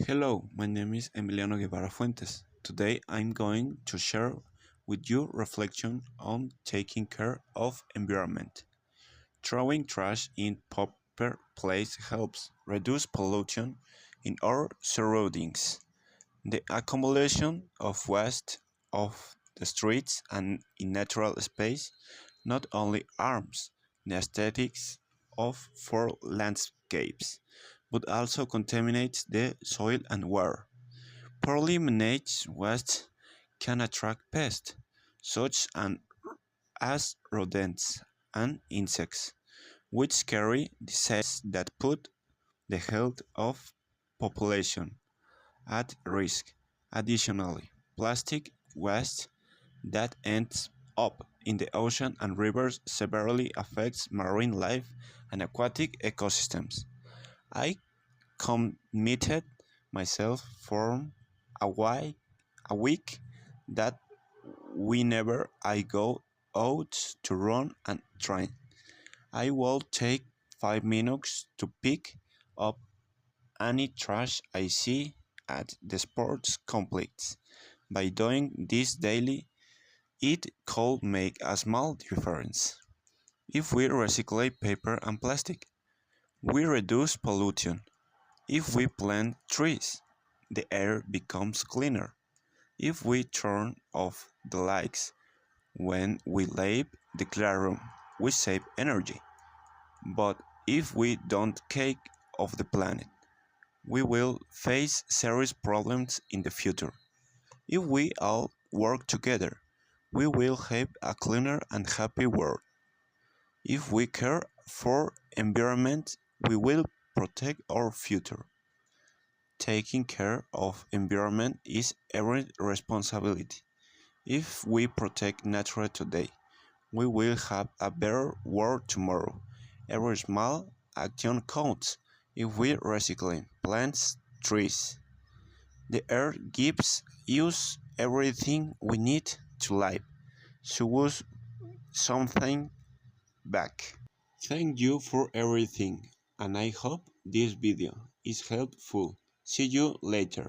Hello, my name is Emiliano Guevara Fuentes. Today I'm going to share with you reflection on taking care of environment. Throwing trash in proper place helps reduce pollution in our surroundings. The accumulation of waste of the streets and in natural space not only harms the aesthetics of for landscapes, but also contaminates the soil and water. Poorly managed waste can attract pests, such as rodents and insects, which carry diseases that put the health of population at risk. Additionally, plastic waste that ends up in the ocean and rivers severely affects marine life and aquatic ecosystems. I committed myself for a week that whenever I go out to run and train, I will take 5 minutes to pick up any trash I see at the sports complex. By doing this daily, it could make a small difference. If we recycle paper and plastic, we reduce pollution. If we plant trees, the air becomes cleaner. If we turn off the lights when we leave the classroom, we save energy. But if we don't take off the planet, we will face serious problems in the future. If we all work together, we will have a cleaner and happy world. If we care for environment, we will protect our future. Taking care of environment is every responsibility. If we protect nature today, we will have a better world tomorrow. Every small action counts. If we recycle plants, trees, the earth gives us everything we need to live. Show us something back. Thank you for everything, and I hope this video is helpful. See you later.